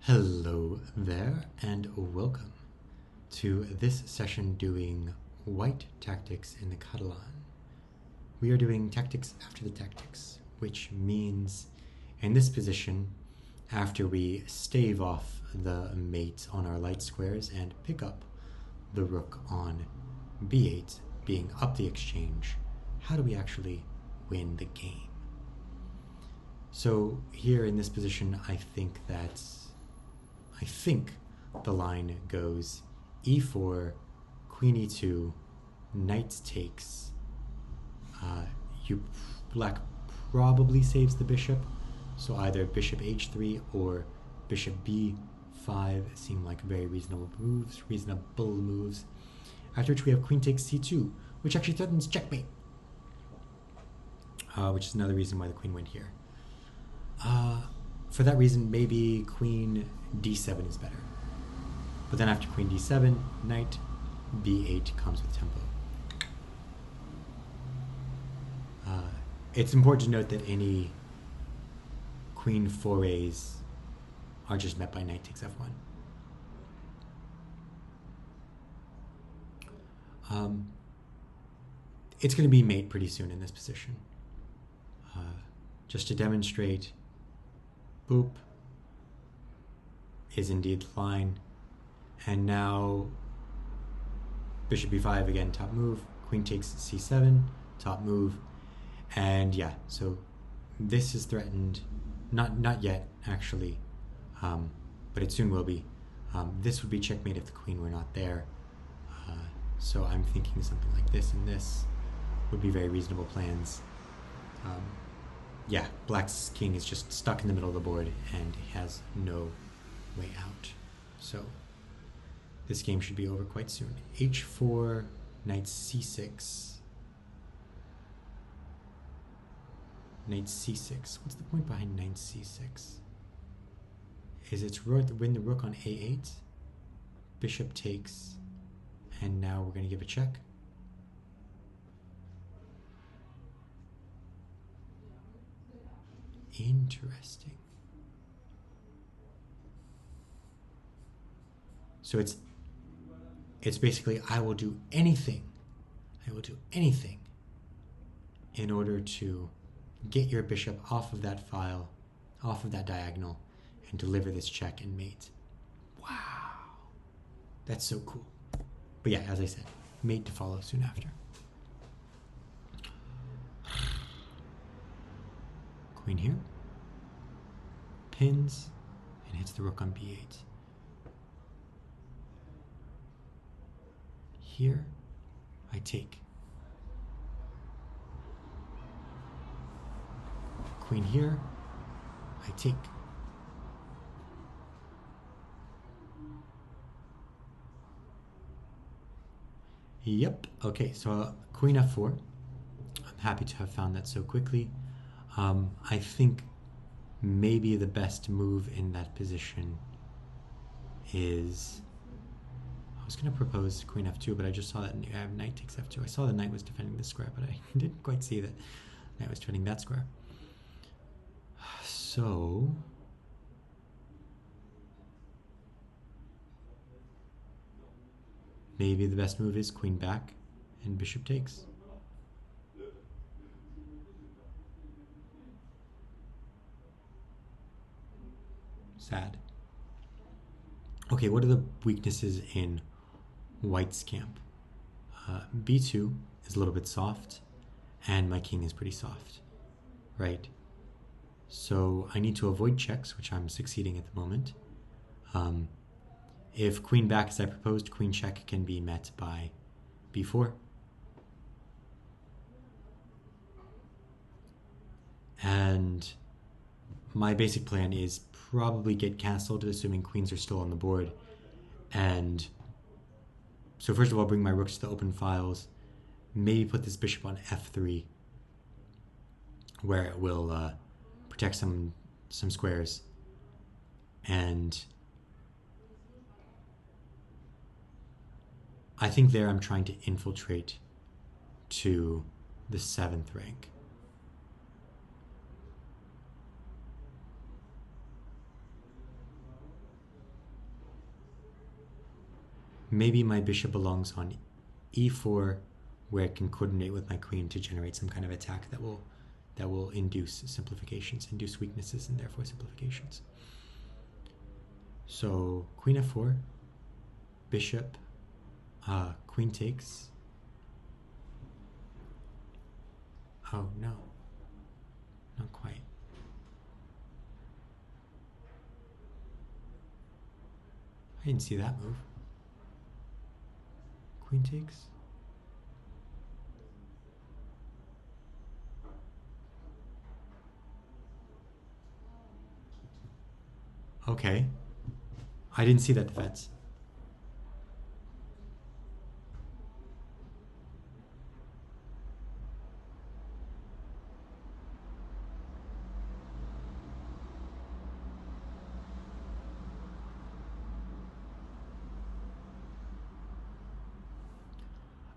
Hello there, and welcome to this session doing white tactics in the Catalan. We are doing tactics after the tactics, which means in this position, after we stave off the mate on our light squares and pick up the rook on b8, being up the exchange, how do we actually win the game? So here in this position, I think the line goes e4, queen e2, knight takes. Black probably saves the bishop, so either bishop h3 or bishop b5 seem like very reasonable moves. After which we have queen takes c2, which actually threatens checkmate, which is another reason why the queen went here. For that reason, maybe queen d7 is better. But then after queen d7, knight b8 comes with tempo. It's important to note that any queen forays are just met by knight takes f1. It's going to be mate pretty soon in this position. Just to demonstrate, boop is indeed the line. And now bishop b5 again, top move, queen takes c7, top move. And yeah, so this is threatened, not yet actually, but it soon will be. This would be checkmate if the queen were not there. So I'm thinking something like this and this would be very reasonable plans. Yeah, black's king is just stuck in the middle of the board and he has no way out. So this game should be over quite soon. h4, knight c6. Knight c6. What's the point behind knight c6? Is it to win the rook on a8? Bishop takes. And now we're going to give a check. Interesting. So it's basically I will do anything in order to get your bishop off of that file, off of that diagonal, and deliver this check and mate. Wow. That's so cool. But yeah, as I said, mate to follow soon after. Queen here, pins, and hits the rook on b8. Here, I take. Queen here, I take. Yep, okay, so queen f4. I'm happy to have found that so quickly. I think maybe the best move in that position is, I was going to propose queen f2, but I just saw that I have knight takes f2. I saw the knight was defending this square, but I didn't quite see that knight was defending that square. So maybe the best move is queen back and bishop takes. Sad. Okay, what are the weaknesses in white's camp? b2 is a little bit soft, and my king is pretty soft, right? So I need to avoid checks, which I'm succeeding at the moment. If queen back, as I proposed, queen check can be met by b4. And my basic plan is probably get castled, assuming queens are still on the board. And so first of all, bring my rooks to the open files. Maybe put this bishop on f3, where it will protect some squares. And I think there I'm trying to infiltrate to the 7th rank. maybe my bishop belongs on e4, where it can coordinate with my queen to generate some kind of attack that will induce simplifications, induce weaknesses, and therefore simplifications. So queen f4, bishop, queen takes. Oh no, not quite. I didn't see that move. Queen takes. Okay. I didn't see that defense.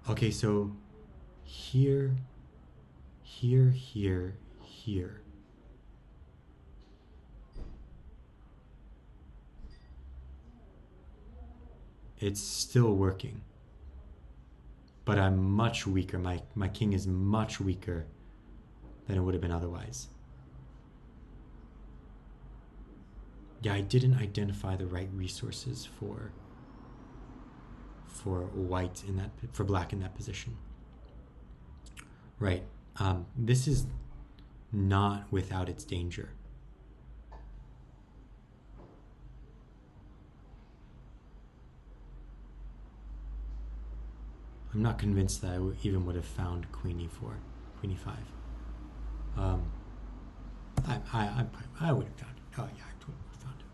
Okay, so here, here, here, here. It's still working. But I'm much weaker. My king is much weaker than it would have been otherwise. Yeah, I didn't identify the right resources for white in that, for black in that position. Right. This is not without its danger. I'm not convinced that I even would have found queen e4, queen e5. I would have found it. Oh yeah, I totally would have found it.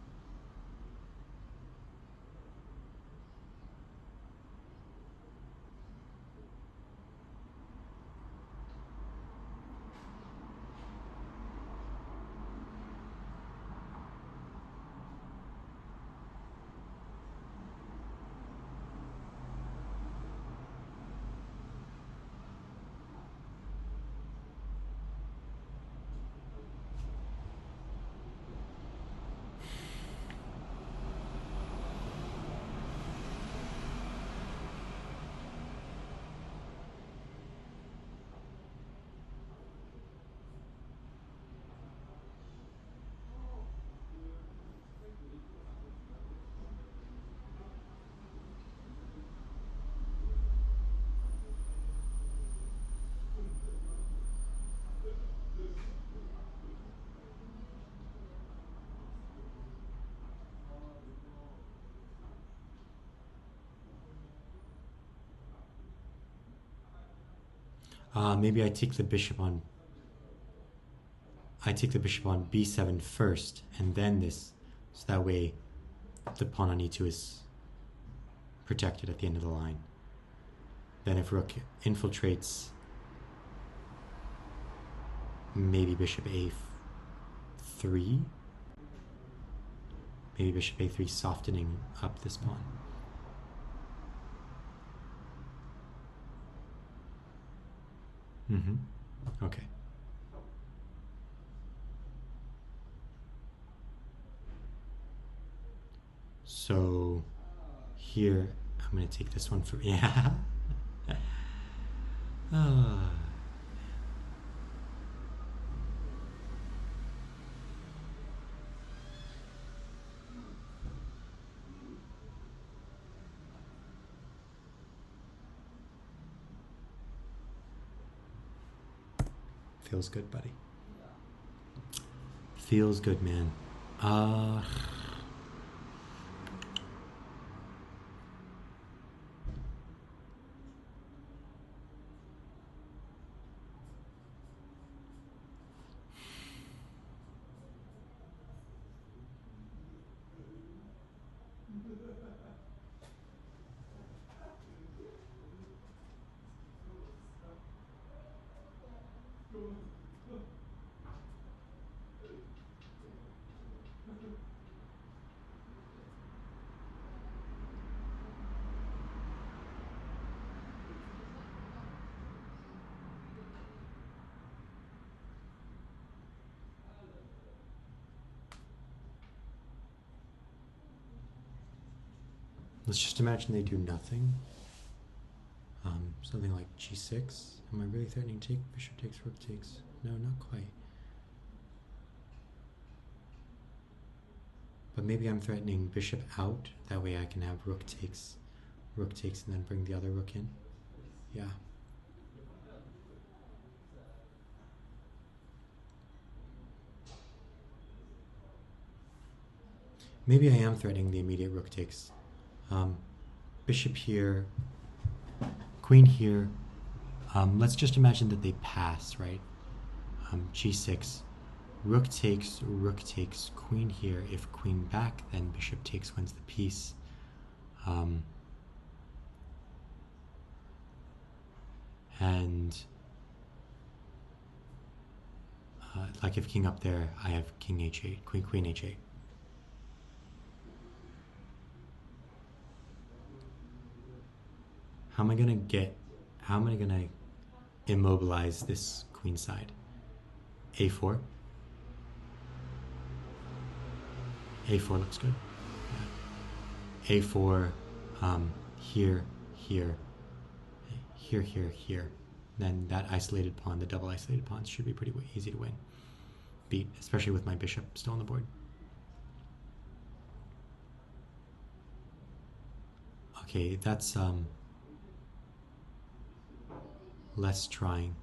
Maybe I take the bishop on b7 first, and then this, so that way the pawn on e2 is protected at the end of the line. Then if rook infiltrates, maybe bishop a3. Maybe bishop a3 softening up this pawn. Okay. So here I'm going to take this one for, yeah. Feels good, buddy. Feels good, man. Let's just imagine they do nothing. Something like g6. Am I really threatening take? Bishop takes, rook takes. No, not quite. But maybe I'm threatening bishop out. That way I can have rook takes, and then bring the other rook in. Yeah. Maybe I am threatening the immediate rook takes. Bishop here, queen here. Let's just imagine that they pass, right? G6, rook takes, queen here. If queen back, then bishop takes wins the piece. And like if king up there, I have king h8, queen h8. How am I gonna immobilize this queen side? A4. A4 looks good. Yeah. A4, here, here. Then that isolated pawn, the double isolated pawns should be pretty easy to beat, especially with my bishop still on the board. Okay, that's less trying.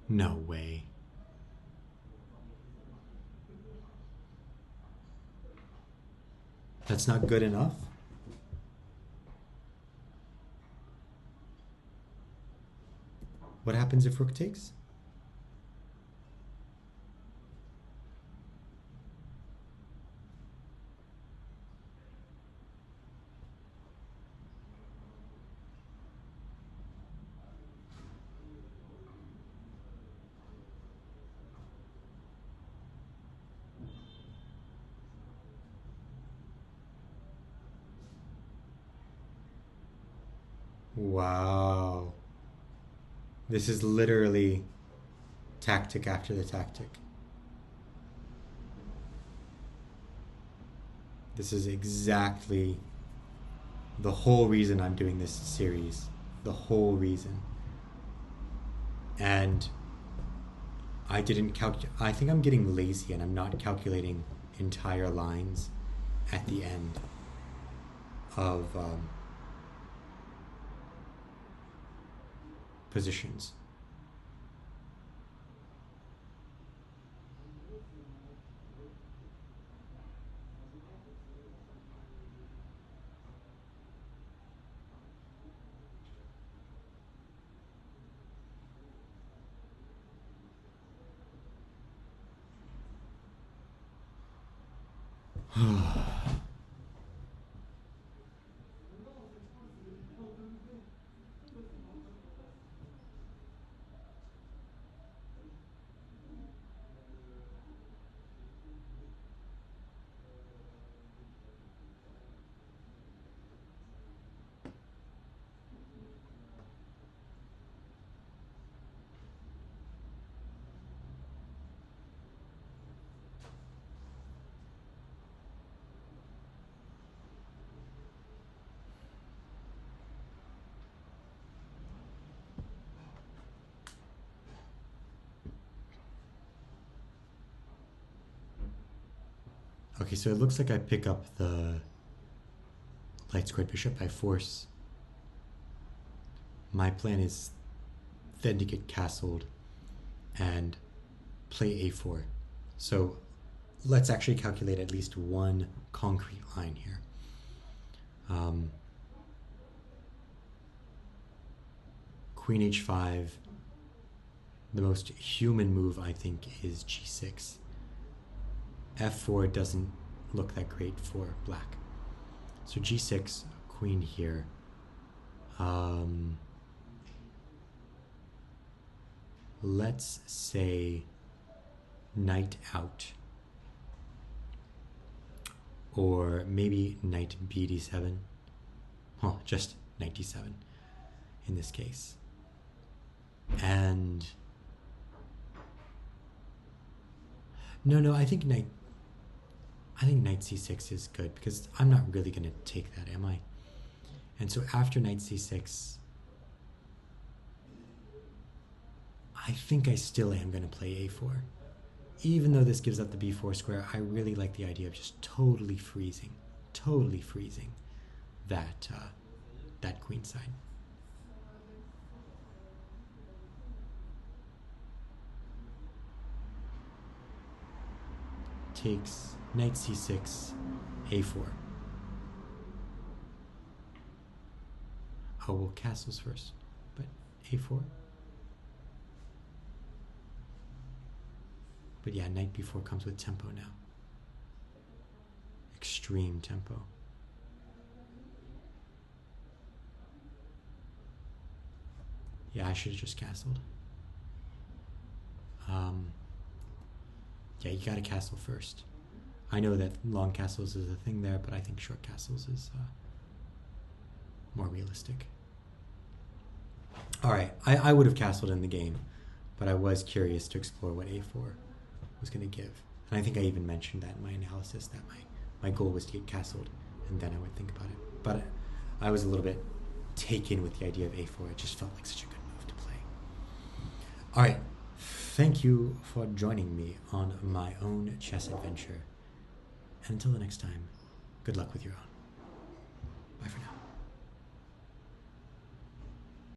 No way. That's not good enough? What happens if rook takes? Wow. This is literally tactic after the tactic. This is exactly the whole reason I'm doing this series. The whole reason. And I didn't calculate. I think I'm getting lazy and I'm not calculating entire lines at the end of positions. Okay, so it looks like I pick up the light squared bishop by force. My plan is then to get castled and play a4. So let's actually calculate at least one concrete line here. Queen h5. The most human move, I think, is g6. f4 doesn't look that great for black. So g6, queen here. Let's say knight out. Or maybe knight b d7. Oh, just knight d7 in this case. And no, I think I think knight c6 is good because I'm not really going to take that, am I? And so after knight c6, I think I still am going to play a4. Even though this gives up the b4 square, I really like the idea of just totally freezing that, that queen side. Takes knight c6, a4. Oh, well, castles first, but a4. But yeah, knight b4 comes with tempo now. Extreme tempo. Yeah, I should have just castled. Yeah, you gotta castle first. I know that long castles is a thing there, but I think short castles is more realistic. All right, I would have castled in the game, but I was curious to explore what a4 was going to give. And I think I even mentioned that in my analysis, that my goal was to get castled, and then I would think about it. But I was a little bit taken with the idea of a4. It just felt like such a good move to play. All right, thank you for joining me on my own chess adventure. And until the next time, good luck with your own. Bye for now.